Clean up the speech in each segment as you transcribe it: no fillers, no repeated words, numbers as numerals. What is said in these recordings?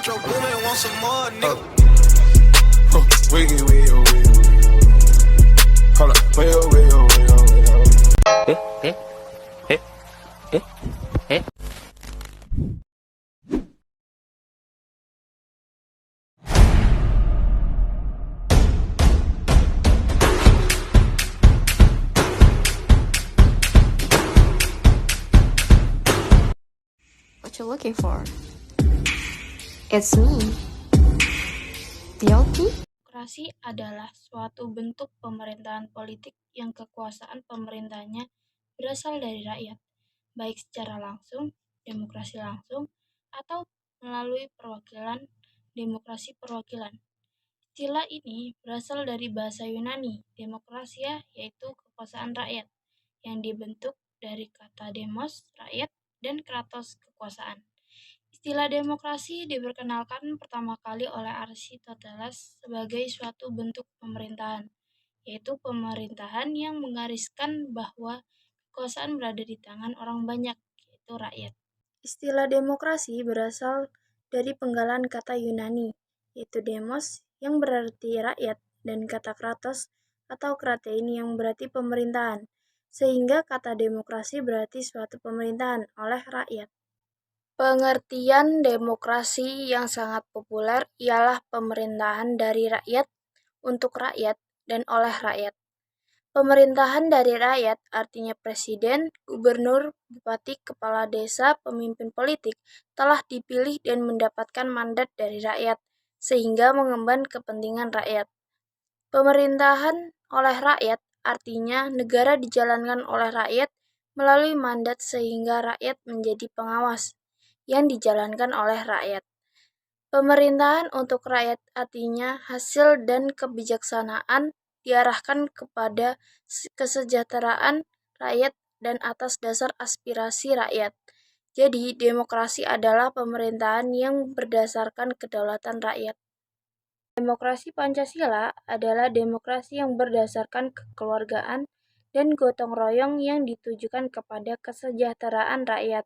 Metro Boomin want some more, nigga. Wiggy, wiggy, wiggy, wiggy. Hold up, wiggy, wiggy, wiggy, wiggy. What you looking for? It's me. DLP? Demokrasi adalah suatu bentuk pemerintahan politik yang kekuasaan pemerintahnya berasal dari rakyat, baik secara langsung, demokrasi langsung, atau melalui perwakilan, demokrasi perwakilan. Istilah ini berasal dari bahasa Yunani, demokrasia, yaitu kekuasaan rakyat, yang dibentuk dari kata demos, rakyat, dan kratos, kekuasaan. Istilah demokrasi diperkenalkan pertama kali oleh Aristoteles sebagai suatu bentuk pemerintahan, yaitu pemerintahan yang menggariskan bahwa kekuasaan berada di tangan orang banyak, yaitu rakyat. Istilah demokrasi berasal dari penggalan kata Yunani, yaitu demos, yang berarti rakyat, dan kata kratos atau kratein yang berarti pemerintahan, sehingga kata demokrasi berarti suatu pemerintahan oleh rakyat. Pengertian demokrasi yang sangat populer ialah pemerintahan dari rakyat, untuk rakyat, dan oleh rakyat. Pemerintahan dari rakyat artinya presiden, gubernur, bupati, kepala desa, pemimpin politik telah dipilih dan mendapatkan mandat dari rakyat, sehingga mengemban kepentingan rakyat. Pemerintahan oleh rakyat artinya negara dijalankan oleh rakyat melalui mandat sehingga rakyat menjadi pengawas yang dijalankan oleh rakyat. Pemerintahan untuk rakyat artinya hasil dan kebijaksanaan diarahkan kepada kesejahteraan rakyat dan atas dasar aspirasi rakyat. Jadi, demokrasi adalah pemerintahan yang berdasarkan kedaulatan rakyat. Demokrasi Pancasila adalah demokrasi yang berdasarkan kekeluargaan dan gotong royong yang ditujukan kepada kesejahteraan rakyat,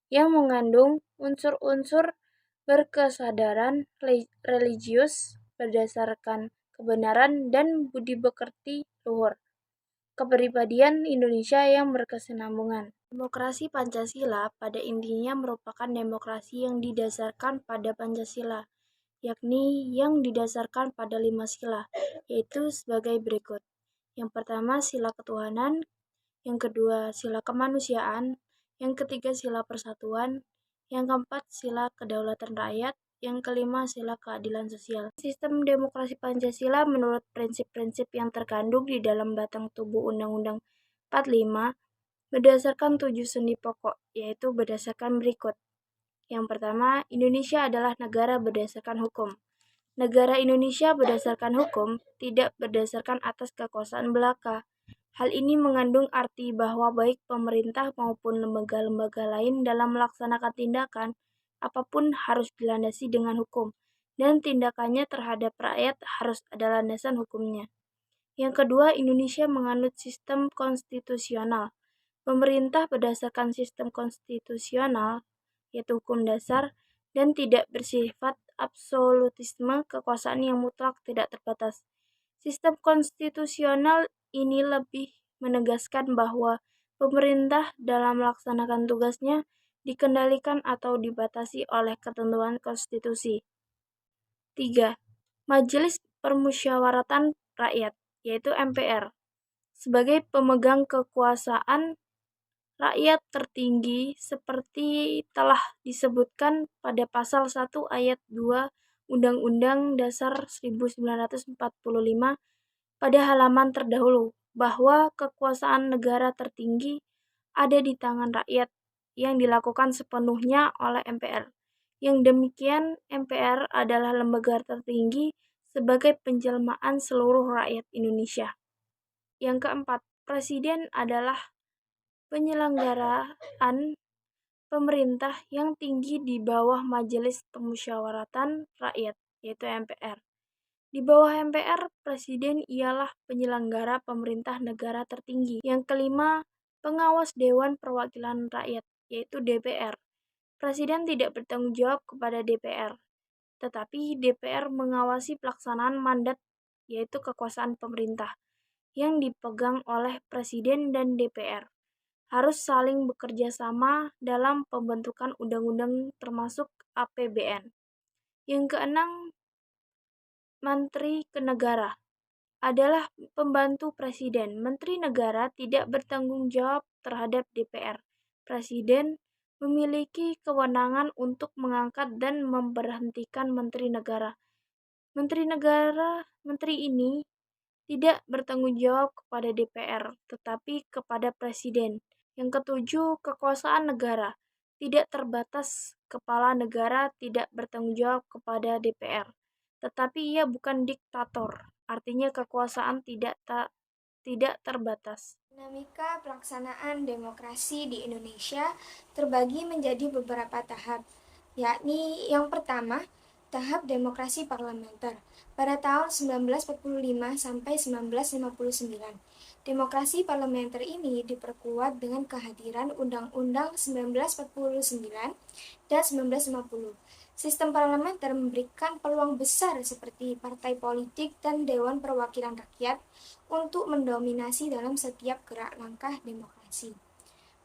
yang mengandung unsur-unsur berkesadaran religius berdasarkan kebenaran dan budi pekerti luhur, kepribadian Indonesia yang berkesinambungan. Demokrasi Pancasila pada intinya merupakan demokrasi yang didasarkan pada Pancasila, yakni yang didasarkan pada 5 sila, yaitu sebagai berikut. Yang pertama, sila ketuhanan. Yang kedua, sila kemanusiaan. Yang ketiga, sila persatuan. Yang keempat, sila kedaulatan rakyat. Yang kelima, sila keadilan sosial. Sistem demokrasi Pancasila menurut prinsip-prinsip yang terkandung di dalam batang tubuh Undang-Undang 45 berdasarkan 7 sendi pokok, yaitu berdasarkan berikut. Yang pertama, Indonesia adalah negara berdasarkan hukum. Negara Indonesia berdasarkan hukum, tidak berdasarkan atas kekuasaan belaka. Hal ini mengandung arti bahwa baik pemerintah maupun lembaga-lembaga lain dalam melaksanakan tindakan apapun harus dilandasi dengan hukum, dan tindakannya terhadap rakyat harus ada landasan hukumnya. Yang kedua, Indonesia menganut sistem konstitusional. Pemerintah berdasarkan sistem konstitusional, yaitu hukum dasar, dan tidak bersifat absolutisme, kekuasaan yang mutlak tidak terbatas. Sistem konstitusional ini lebih menegaskan bahwa pemerintah dalam melaksanakan tugasnya dikendalikan atau dibatasi oleh ketentuan konstitusi. 3. Majelis Permusyawaratan Rakyat, yaitu MPR, sebagai pemegang kekuasaan rakyat tertinggi seperti telah disebutkan pada pasal 1 ayat 2 Undang-Undang Dasar 1945 pada halaman terdahulu, bahwa kekuasaan negara tertinggi ada di tangan rakyat yang dilakukan sepenuhnya oleh MPR. Yang demikian, MPR adalah lembaga tertinggi sebagai penjelmaan seluruh rakyat Indonesia. Yang keempat, Presiden adalah penyelenggaraan pemerintah yang tinggi di bawah Majelis Permusyawaratan Rakyat, yaitu MPR. Di bawah MPR, Presiden ialah penyelenggara pemerintah negara tertinggi. Yang kelima, pengawas Dewan Perwakilan Rakyat, yaitu DPR. Presiden tidak bertanggung jawab kepada DPR. tetapi DPR mengawasi pelaksanaan mandat, yaitu kekuasaan pemerintah, yang dipegang oleh Presiden dan DPR. Harus saling bekerja sama dalam pembentukan undang-undang termasuk APBN. Yang keenam, Menteri Negara adalah pembantu Presiden. Menteri Negara tidak bertanggung jawab terhadap DPR. Presiden memiliki kewenangan untuk mengangkat dan memberhentikan Menteri Negara. Menteri ini tidak bertanggung jawab kepada DPR, tetapi kepada Presiden. Yang ketujuh, kekuasaan negara tidak terbatas. Kepala negara tidak bertanggung jawab kepada DPR, tetapi ia bukan diktator. Artinya kekuasaan tidak terbatas. Dinamika pelaksanaan demokrasi di Indonesia terbagi menjadi beberapa tahap, yakni yang pertama, tahap demokrasi parlementer pada tahun 1945 sampai 1959. Demokrasi parlementer ini diperkuat dengan kehadiran Undang-Undang 1949 dan 1950. Sistem parlementer memberikan peluang besar seperti partai politik dan Dewan Perwakilan Rakyat untuk mendominasi dalam setiap gerak langkah demokrasi.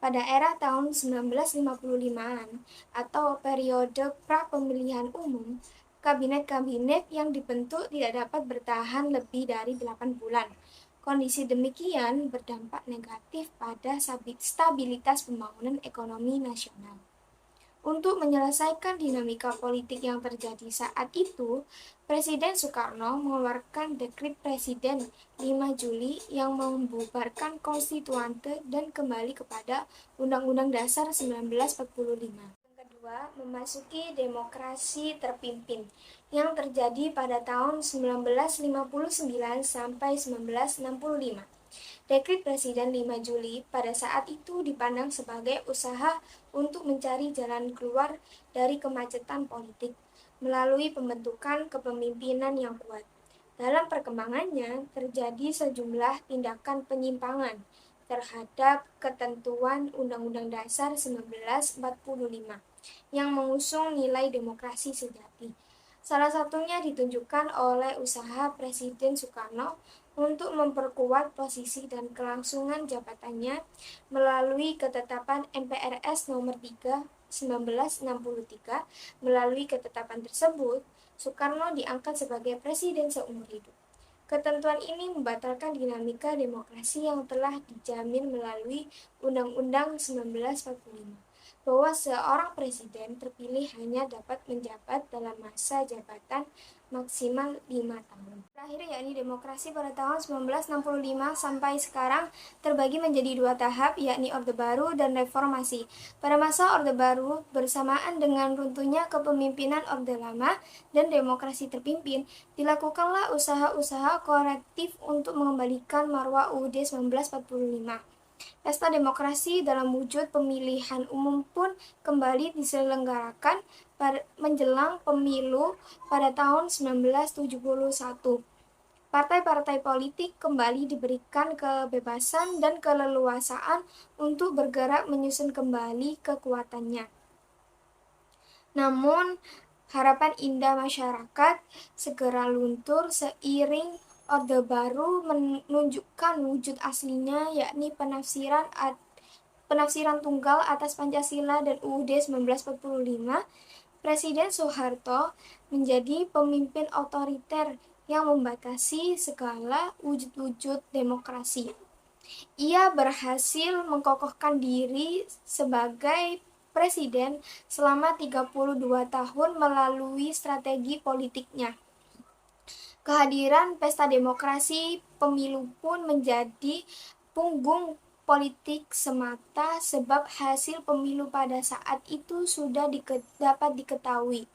Pada era tahun 1955-an atau periode pra-pemilihan umum, kabinet-kabinet yang dibentuk tidak dapat bertahan lebih dari 8 bulan. Kondisi demikian berdampak negatif pada stabilitas pembangunan ekonomi nasional. Untuk menyelesaikan dinamika politik yang terjadi saat itu, Presiden Soekarno mengeluarkan Dekrit Presiden 5 Juli yang membubarkan konstituante dan kembali kepada Undang-Undang Dasar 1945. Yang kedua, memasuki demokrasi terpimpin yang terjadi pada tahun 1959 sampai 1965. Dekrit Presiden 5 Juli pada saat itu dipandang sebagai usaha untuk mencari jalan keluar dari kemacetan politik melalui pembentukan kepemimpinan yang kuat. Dalam perkembangannya, terjadi sejumlah tindakan penyimpangan terhadap ketentuan Undang-Undang Dasar 1945 yang mengusung nilai demokrasi sejati. Salah satunya ditunjukkan oleh usaha Presiden Soekarno untuk memperkuat posisi dan kelangsungan jabatannya melalui ketetapan MPRS nomor 3 1963. Melalui ketetapan tersebut, Soekarno diangkat sebagai presiden seumur hidup. Ketentuan ini membatalkan dinamika demokrasi yang telah dijamin melalui Undang-Undang 1945, bahwa seorang presiden terpilih hanya dapat menjabat dalam masa jabatan maksimal 5 tahun. Terakhir yakni demokrasi pada tahun 1965 sampai sekarang terbagi menjadi 2 tahap, yakni Orde Baru dan Reformasi. Pada masa Orde Baru, bersamaan dengan runtuhnya kepemimpinan Orde Lama dan demokrasi terpimpin, dilakukanlah usaha-usaha korektif untuk mengembalikan marwah UUD 1945. Pesta demokrasi dalam wujud pemilihan umum pun kembali diselenggarakan menjelang pemilu pada tahun 1971. Partai-partai politik kembali diberikan kebebasan dan keleluasaan untuk bergerak menyusun kembali kekuatannya. Namun, harapan indah masyarakat segera luntur seiring Orde Baru menunjukkan wujud aslinya, yakni penafsiran tunggal atas Pancasila dan UUD 1945. Presiden Soeharto menjadi pemimpin otoriter yang membatasi segala wujud-wujud demokrasi. Ia berhasil mengkokohkan diri sebagai presiden selama 32 tahun melalui strategi politiknya. Kehadiran pesta demokrasi pemilu pun menjadi punggung politik semata sebab hasil pemilu pada saat itu sudah dapat diketahui.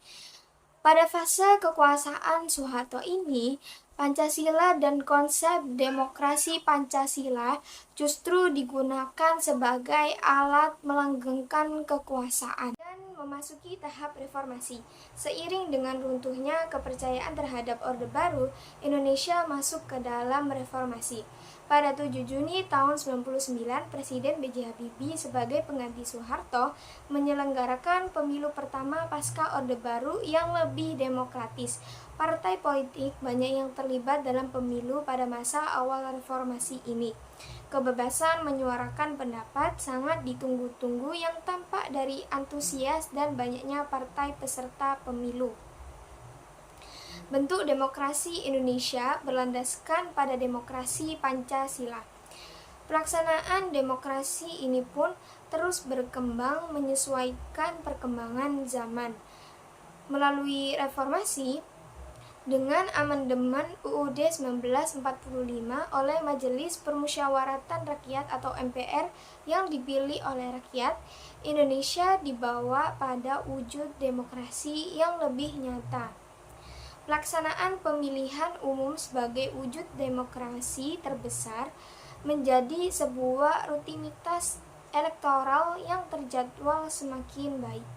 Pada fase kekuasaan Soeharto ini, Pancasila dan konsep demokrasi Pancasila justru digunakan sebagai alat melanggengkan kekuasaan dan memasuki tahap reformasi. Seiring dengan runtuhnya kepercayaan terhadap Orde Baru, Indonesia masuk ke dalam reformasi. Pada 7 Juni tahun 1999, Presiden B.J. Habibie sebagai pengganti Soeharto menyelenggarakan pemilu pertama pasca Orde Baru yang lebih demokratis. Partai politik banyak yang terlibat dalam pemilu pada masa awal reformasi ini. Kebebasan menyuarakan pendapat sangat ditunggu-tunggu yang tampak dari antusias dan banyaknya partai peserta pemilu. Bentuk demokrasi Indonesia berlandaskan pada demokrasi Pancasila. Pelaksanaan demokrasi ini pun terus berkembang menyesuaikan perkembangan zaman. Melalui reformasi, dengan amandemen UUD 1945 oleh Majelis Permusyawaratan Rakyat atau MPR yang dipilih oleh rakyat, Indonesia dibawa pada wujud demokrasi yang lebih nyata. Pelaksanaan pemilihan umum sebagai wujud demokrasi terbesar menjadi sebuah rutinitas elektoral yang terjadwal semakin baik.